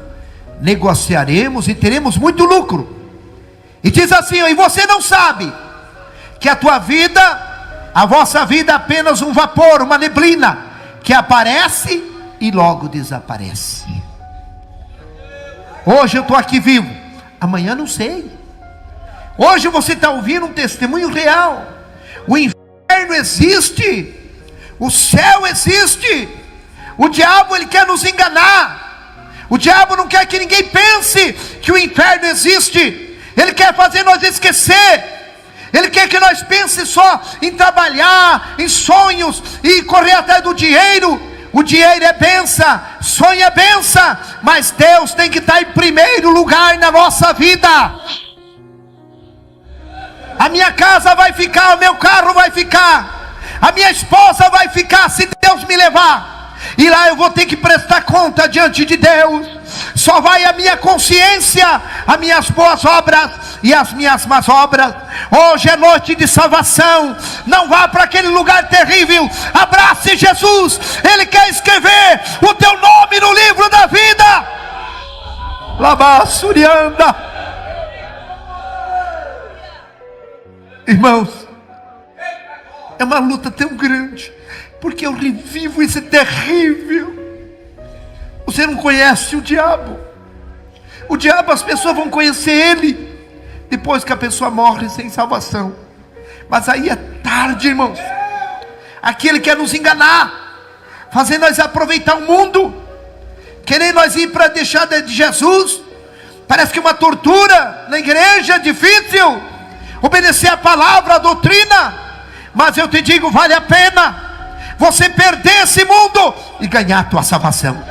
negociaremos e teremos muito lucro. E diz assim, ó: e você não sabe que a vossa vida é apenas um vapor, uma neblina, que aparece e logo desaparece. Hoje eu estou aqui vivo, amanhã não sei. Hoje você está ouvindo um testemunho real. O inferno existe, o céu existe. O diabo, ele quer nos enganar. O diabo não quer que ninguém pense que o inferno existe. Ele quer fazer nós esquecer. Ele quer que nós pensemos só em trabalhar, em sonhos e correr atrás do dinheiro. O dinheiro é bênção, sonho é bênção, mas Deus tem que estar em primeiro lugar na nossa vida. A minha casa vai ficar, o meu carro vai ficar, a minha esposa vai ficar, se Deus me levar. E lá eu vou ter que prestar conta diante de Deus. Só vai a minha consciência, as minhas boas obras e as minhas más obras. Hoje é noite de salvação. Não vá para aquele lugar terrível. Abrace Jesus. Ele quer escrever o teu nome no livro da vida. Labassurianda. Irmãos, é uma luta tão grande, porque eu revivo esse terrível. Você não conhece o diabo. O diabo, as pessoas vão conhecer ele depois que a pessoa morre sem salvação. Mas aí é tarde, irmãos. Aquele quer nos enganar, fazer nós aproveitar o mundo, querer nós ir para deixar de Jesus. Parece que uma tortura na igreja, é difícil obedecer a palavra, a doutrina. Mas eu te digo, vale a pena você perder esse mundo e ganhar a tua salvação.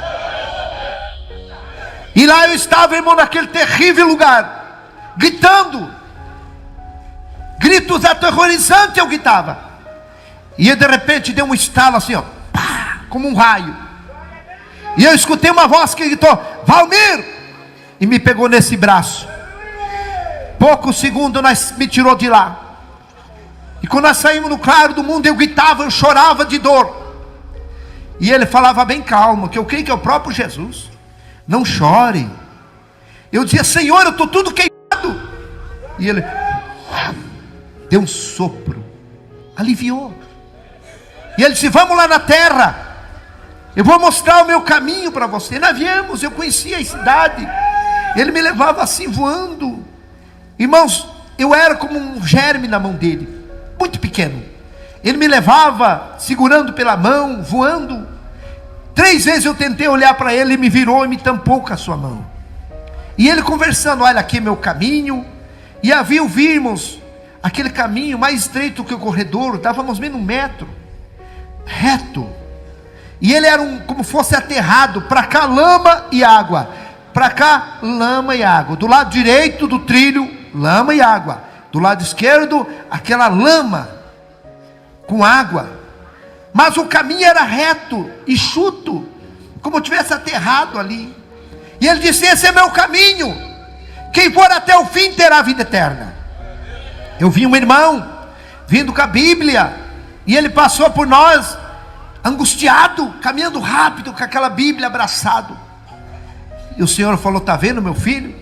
E lá eu estava, irmão, naquele terrível lugar, gritando, gritos aterrorizantes eu gritava. E de repente deu um estalo assim, ó, pá, como um raio. E eu escutei uma voz que gritou: Valmir! E me pegou nesse braço. Poucos segundos me tirou de lá. E quando nós saímos no claro do mundo, eu gritava, eu chorava de dor. E ele falava bem calmo, que eu creio que é o próprio Jesus: não chore. Eu dizia: Senhor, eu estou tudo queimado. E ele deu um sopro, aliviou. E ele disse: vamos lá na terra, eu vou mostrar o meu caminho para você. Nós viemos, eu conhecia a cidade. Ele me levava assim voando. Irmãos, eu era como um germe na mão dele, muito pequeno. Ele me levava segurando pela mão, voando. 3 vezes eu tentei olhar para ele, ele me virou e me tampou com a sua mão. E ele conversando: olha, aqui é meu caminho. E vimos aquele caminho mais estreito que o corredor, dávamos menos 1 metro, reto. E ele era como fosse aterrado, para cá lama e água, para cá lama e água. Do lado direito do trilho, lama e água. Do lado esquerdo, aquela lama. com água, mas o caminho era reto, enxuto, como tivesse aterrado ali. E ele disse: esse é meu caminho, quem for até o fim terá a vida eterna. Eu vi um irmão vindo com a Bíblia, e ele passou por nós angustiado, caminhando rápido com aquela Bíblia abraçado. E o Senhor falou: está vendo meu filho?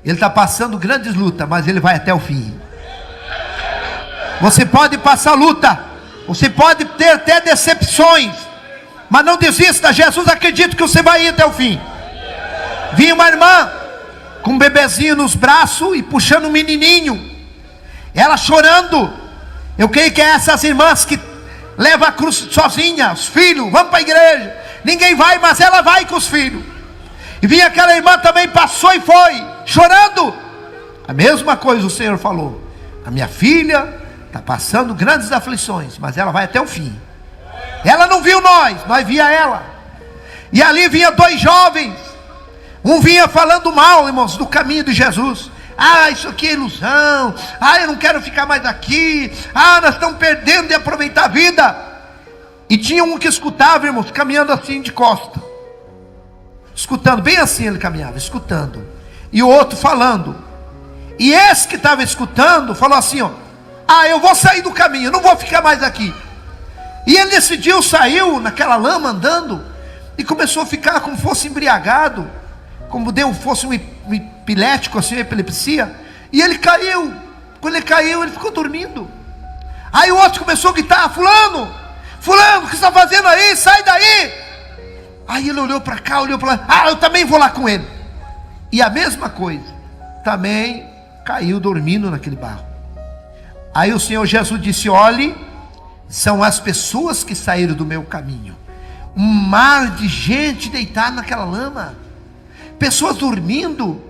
Ele está passando grandes lutas, mas ele vai até o fim. Você pode passar luta, você pode ter até decepções, mas não desista. Jesus acredita que você vai ir até o fim. Vi uma irmã com um bebezinho nos braços e puxando um menininho, ela chorando. Eu creio que é essas irmãs que levam a cruz sozinha, os filhos, vamos para a igreja, ninguém vai, mas ela vai com os filhos. E vi aquela irmã também, passou e foi, chorando. A mesma coisa o Senhor falou: a minha filha está passando grandes aflições, mas ela vai até o fim. Ela não viu nós via ela. E ali vinha dois jovens, um vinha falando mal, irmãos, do caminho de Jesus. Ah, isso aqui é ilusão. Ah, eu não quero ficar mais aqui. Ah, nós estamos perdendo de aproveitar a vida. E tinha um que escutava, irmãos, caminhando assim de costa, escutando, bem assim ele caminhava, escutando. E o outro falando. E esse que estava escutando falou assim, ó: ah, eu vou sair do caminho, não vou ficar mais aqui. E ele decidiu, saiu naquela lama andando, e começou a ficar como fosse embriagado, como fosse um epilético, assim, uma epilepsia. E ele caiu. Quando ele caiu, ele ficou dormindo. Aí o outro começou a gritar: fulano, fulano, o que você está fazendo aí? Sai daí. Aí ele olhou para cá, olhou para lá: ah, eu também vou lá com ele. E a mesma coisa, também caiu dormindo naquele barro. Aí o Senhor Jesus disse: olhe, são as pessoas que saíram do meu caminho. Um mar de gente deitada naquela lama, pessoas dormindo.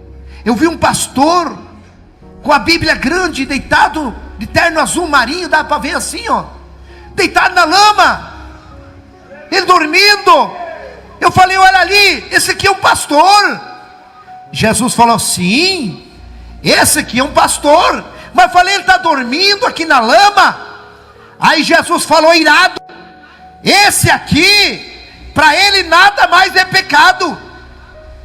Eu vi um pastor com a Bíblia grande, deitado de terno azul marinho, dá para ver assim, ó, deitado na lama, ele dormindo. Eu falei: olha ali, esse aqui é um pastor. Jesus falou: sim, esse aqui é um pastor. Mas falei: ele está dormindo aqui na lama. Aí Jesus falou, irado: esse aqui, para ele nada mais é pecado.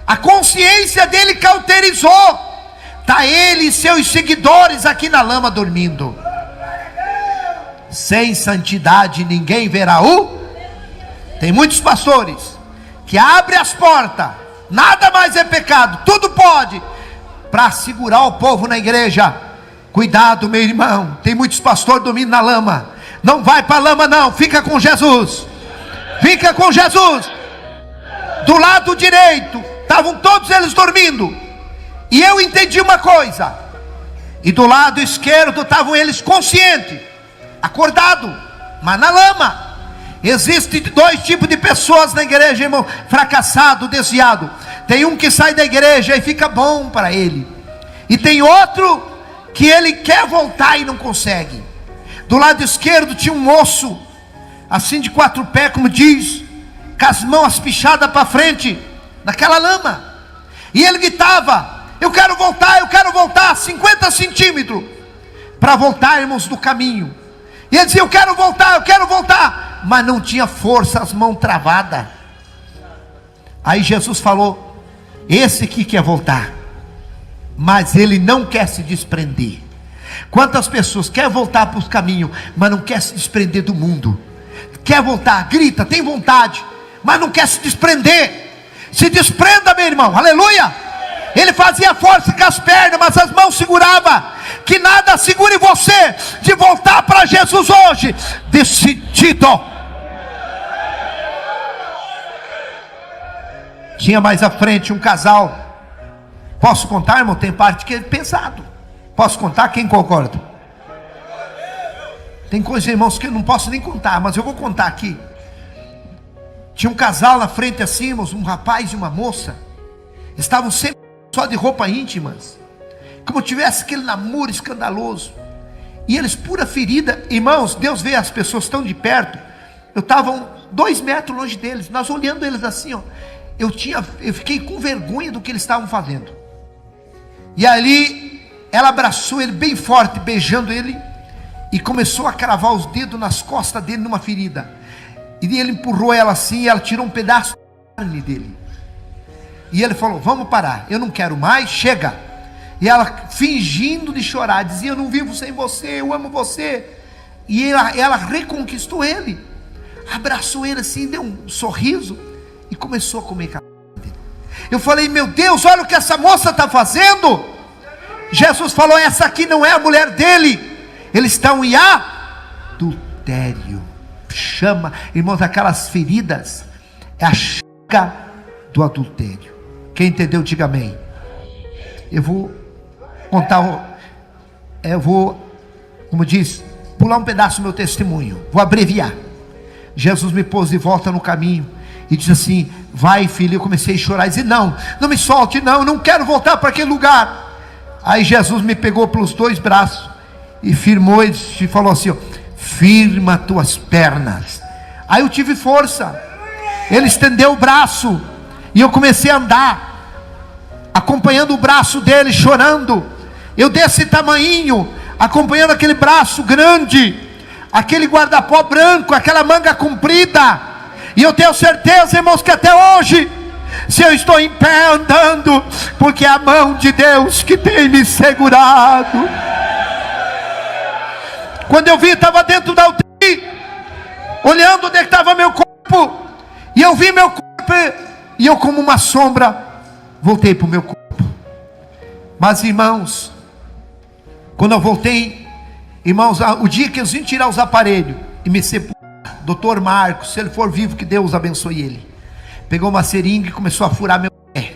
A consciência dele cauterizou. Está ele e seus seguidores aqui na lama dormindo. Sem santidade ninguém verá o... Tem muitos pastores que abrem as portas, nada mais é pecado, tudo pode, para segurar o povo na igreja. Cuidado, meu irmão, tem muitos pastores dormindo na lama. Não vai para a lama não, fica com Jesus. Fica com Jesus. Do lado direito estavam todos eles dormindo, e eu entendi uma coisa. E do lado esquerdo estavam eles conscientes, acordados, mas na lama. Existem dois tipos de pessoas na igreja, irmão: fracassado, desviado. Tem um que sai da igreja e fica bom para ele, e tem outro que ele quer voltar e não consegue. Do lado esquerdo tinha um moço, assim de 4 pés, como diz, com as mãos pichadas para frente, naquela lama. E ele gritava: eu quero voltar 50 centímetros, para voltar, irmãos, do caminho. E ele dizia: eu quero voltar, mas não tinha força, as mãos travadas. Aí Jesus falou: esse aqui quer voltar, mas ele não quer se desprender. Quantas pessoas querem voltar para os caminhos, mas não quer se desprender do mundo? Quer voltar, grita, tem vontade, mas não quer se desprender. Se desprenda, meu irmão, aleluia. Ele fazia força com as pernas, mas as mãos segurava. Que nada segure você de voltar para Jesus hoje, decidido. Tinha mais à frente um casal. Posso contar, irmão? Tem parte que é pesado. Posso contar? Quem concorda? Tem coisas, irmãos, que eu não posso nem contar, mas eu vou contar aqui. Tinha um casal na frente assim, irmãos, um rapaz e uma moça. Estavam sempre só de roupa íntimas, como tivesse aquele namoro escandaloso. E eles, pura ferida, irmãos, Deus vê as pessoas tão de perto. Eu estava 2 metros longe deles, nós olhando eles assim, ó. Eu fiquei com vergonha do que eles estavam fazendo. E ali ela abraçou ele bem forte, beijando ele, e começou a cravar os dedos nas costas dele numa ferida. E ele empurrou ela assim, e ela tirou um pedaço da carne dele. E ele falou: vamos parar, eu não quero mais, chega. E ela, fingindo de chorar, dizia: eu não vivo sem você, eu amo você. E ela reconquistou ele, abraçou ele assim, deu um sorriso e começou a comer carne dele. Eu falei: meu Deus, olha o que essa moça está fazendo. Jesus falou: essa aqui não é a mulher dele, eles estão em adultério. Chama, irmãos, aquelas feridas é a chaga do adultério. Quem entendeu, diga amém. Eu vou contar, como diz, pular um pedaço do meu testemunho, vou abreviar. Jesus me pôs de volta no caminho e disse assim: vai, filho. Eu comecei a chorar e dizer: não me solte, não, eu não quero voltar para aquele lugar. Aí Jesus me pegou pelos dois braços e firmou e falou assim: ó, firma tuas pernas. Aí eu tive força, ele estendeu o braço e eu comecei a andar, acompanhando o braço dele, chorando. Eu desse tamanhinho, acompanhando aquele braço grande, aquele guarda-pó branco, aquela manga comprida. E eu tenho certeza, irmãos, que até hoje, se eu estou em pé andando, porque é a mão de Deus que tem me segurado. Quando eu vi, estava dentro da UTI, olhando onde estava meu corpo, e eu vi meu corpo, e eu, como uma sombra, voltei para o meu corpo. Mas, irmãos, quando eu voltei, irmãos, o dia que eles vim tirar os aparelhos e me sepultar, doutor Marcos, se ele for vivo, que Deus abençoe ele, pegou uma seringa e começou a furar meu pé.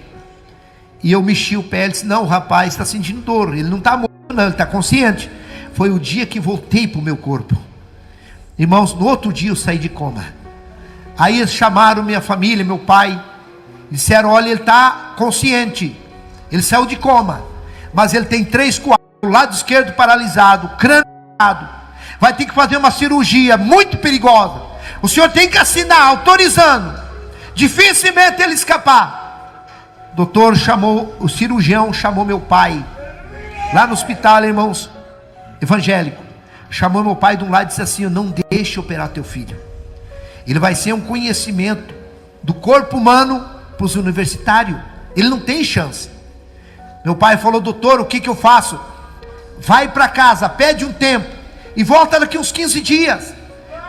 E eu mexi o pé. Ele disse: não, o rapaz está sentindo dor, ele não está morto não, ele está consciente. Foi o dia que voltei para o meu corpo. Irmãos, no outro dia eu saí de coma. Aí eles chamaram minha família, meu pai, disseram: olha, ele está consciente, ele saiu de coma, mas ele tem 3 coágulos, lado esquerdo paralisado, crânio parado, vai ter que fazer uma cirurgia muito perigosa. O senhor tem que assinar autorizando, dificilmente ele escapar. O doutor chamou, o cirurgião chamou meu pai lá no hospital, irmãos, evangélico, chamou meu pai de um lado e disse assim: não deixe operar teu filho, ele vai ser um conhecimento do corpo humano para os universitários, ele não tem chance. Meu pai falou: doutor, o que eu faço? Vai para casa, pede um tempo e volta daqui uns 15 dias,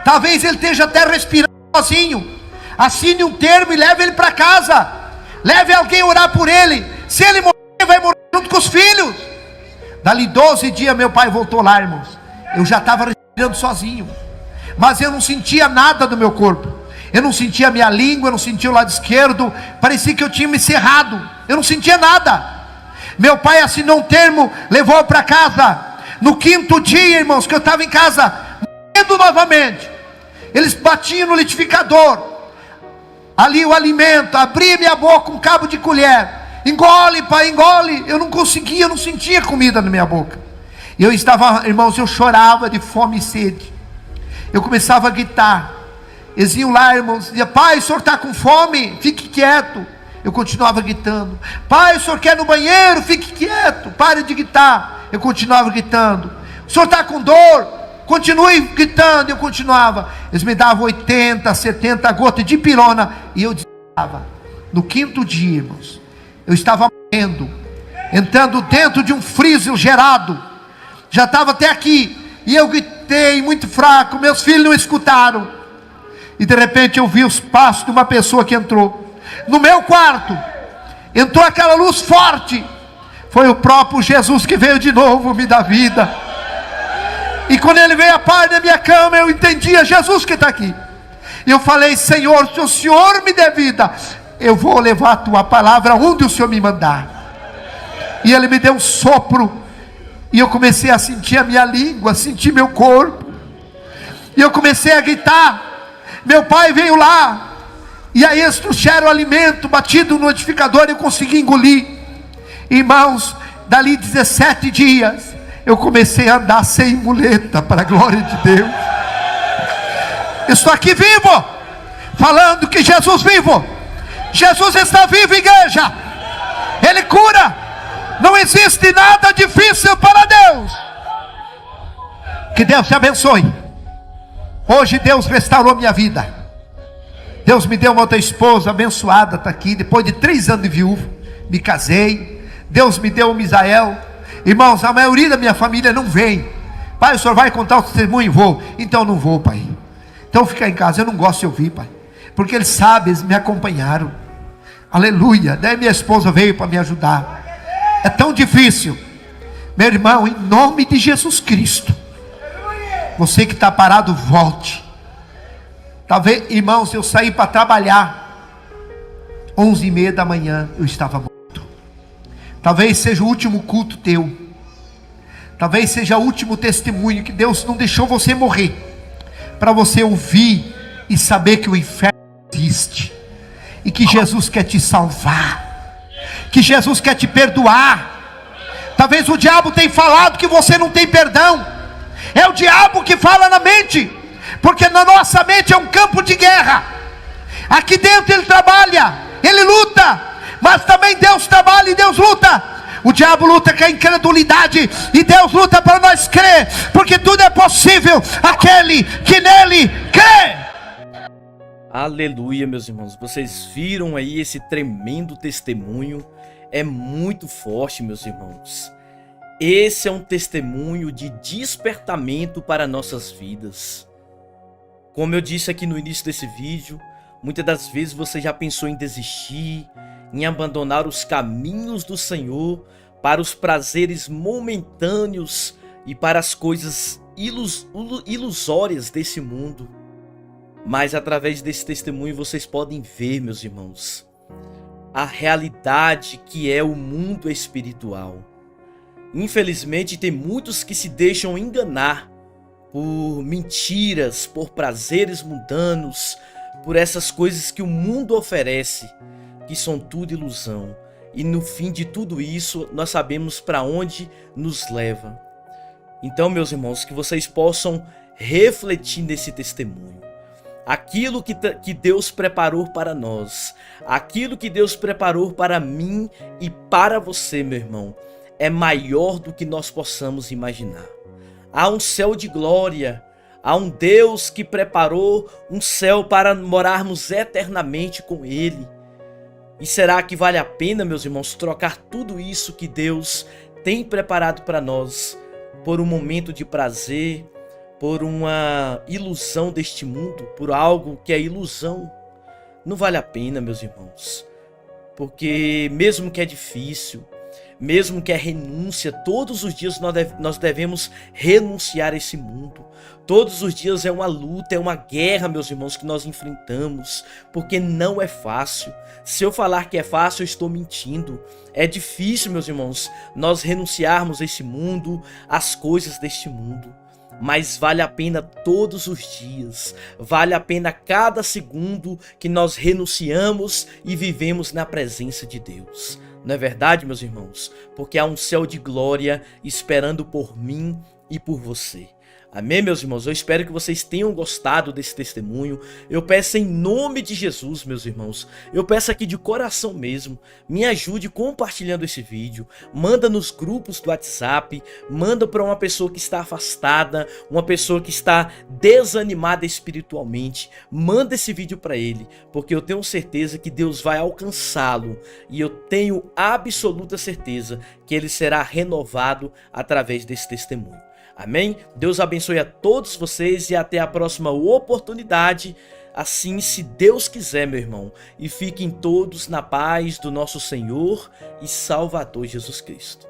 talvez ele esteja até respirando sozinho. Assine um termo e leve ele para casa, leve alguém orar por ele, se ele morrer, vai morrer junto com os filhos. Dali 12 dias meu pai voltou lá, irmãos, eu já estava respirando sozinho, mas eu não sentia nada do meu corpo, eu não sentia a minha língua, eu não sentia o lado esquerdo, parecia que eu tinha me cerrado, eu não sentia nada. Meu pai assinou um termo, levou para casa. No 5º dia, irmãos, que eu estava em casa, morrendo novamente, eles batiam no liquidificador, ali o alimento, abria minha boca, um cabo de colher, engole, pai, engole. Eu não conseguia, eu não sentia comida na minha boca. Eu estava, irmãos, eu chorava de fome e sede. Eu começava a gritar. Eles iam lá, irmãos, dizia: pai, o senhor está com fome? Fique quieto. Eu continuava gritando. Pai, o senhor quer ir no banheiro? Fique quieto, pare de gritar. Eu continuava gritando. O senhor está com dor? Continue gritando. Eu continuava. Eles me davam 80, 70 gotas de pirona e eu desmaiava. No 5º dia, irmãos, eu estava morrendo, entrando dentro de um freezer gerado, já estava até aqui, e eu gritei muito fraco, meus filhos não escutaram, e de repente eu vi os passos de uma pessoa que entrou no meu quarto, entrou aquela luz forte, foi o próprio Jesus que veio de novo me dar vida. E quando ele veio a par da minha cama, eu entendi: é Jesus que está aqui. E eu falei: Senhor, se o Senhor me der vida, eu vou levar a tua palavra onde o Senhor me mandar. E ele me deu um sopro, e eu comecei a sentir a minha língua, sentir meu corpo, e eu comecei a gritar. Meu pai veio lá, e aí eles trouxeram o alimento batido no liquidificador, e eu consegui engolir. Irmãos, dali 17 dias, eu comecei a andar sem muleta, para a glória de Deus. Eu estou aqui vivo, falando que Jesus vivo. Jesus está vivo, igreja. Ele cura. Não existe nada difícil para Deus. Que Deus te abençoe. Hoje Deus restaurou minha vida. Deus me deu uma outra esposa abençoada, está aqui. Depois de 3 anos de viúvo, me casei. Deus me deu um Misael. Irmãos, a maioria da minha família não vem. Pai, o senhor vai contar o testemunho? Vou. Então não vou, pai. Então fica em casa, eu não gosto de ouvir, pai. Porque eles sabem, eles me acompanharam. Aleluia. Daí minha esposa veio para me ajudar. É tão difícil. Meu irmão, em nome de Jesus Cristo, você que está parado, volte. Talvez, irmãos, eu saí para trabalhar 11h30 da manhã, eu estava morto. Talvez seja o último culto teu. Talvez seja o último testemunho que Deus não deixou você morrer, para você ouvir e saber que o inferno existe, e que Jesus quer te salvar, que Jesus quer te perdoar. Talvez o diabo tenha falado que você não tem perdão. É o diabo que fala na mente, porque na nossa mente é um campo de guerra. Aqui dentro ele trabalha, ele luta, mas também Deus trabalha e Deus luta. O diabo luta com a incredulidade, e Deus luta para nós crer, porque tudo é possível aquele que nele crê. Aleluia, meus irmãos. Vocês viram aí esse tremendo testemunho? É muito forte, meus irmãos. Esse é um testemunho de despertamento para nossas vidas. Como eu disse aqui no início desse vídeo, muitas das vezes você já pensou em desistir, em abandonar os caminhos do Senhor para os prazeres momentâneos e para as coisas ilusórias desse mundo. Mas através desse testemunho vocês podem ver, meus irmãos, a realidade que é o mundo espiritual. Infelizmente tem muitos que se deixam enganar por mentiras, por prazeres mundanos, por essas coisas que o mundo oferece, que são tudo ilusão. E no fim de tudo isso, nós sabemos para onde nos leva. Então, meus irmãos, que vocês possam refletir nesse testemunho. Aquilo que Deus preparou para nós, aquilo que Deus preparou para mim e para você, meu irmão, é maior do que nós possamos imaginar. Há um céu de glória, há um Deus que preparou um céu para morarmos eternamente com Ele. E será que vale a pena, meus irmãos, trocar tudo isso que Deus tem preparado para nós por um momento de prazer, por uma ilusão deste mundo, por algo que é ilusão? Não vale a pena, meus irmãos, porque mesmo que é difícil, mesmo que é renúncia, todos os dias nós devemos renunciar a esse mundo. Todos os dias é uma luta, é uma guerra, meus irmãos, que nós enfrentamos, porque não é fácil. Se eu falar que é fácil, eu estou mentindo. É difícil, meus irmãos, nós renunciarmos a esse mundo, às coisas deste mundo. Mas vale a pena todos os dias, vale a pena cada segundo que nós renunciamos e vivemos na presença de Deus. Não é verdade, meus irmãos? Porque há um céu de glória esperando por mim e por você. Amém, meus irmãos? Eu espero que vocês tenham gostado desse testemunho. Eu peço em nome de Jesus, meus irmãos. Eu peço aqui de coração mesmo. Me ajude compartilhando esse vídeo. Manda nos grupos do WhatsApp. Manda para uma pessoa que está afastada. Uma pessoa que está desanimada espiritualmente. Manda esse vídeo para ele. Porque eu tenho certeza que Deus vai alcançá-lo. E eu tenho absoluta certeza que ele será renovado através desse testemunho. Amém? Deus abençoe a todos vocês e até a próxima oportunidade, assim se Deus quiser, meu irmão. E fiquem todos na paz do nosso Senhor e Salvador Jesus Cristo.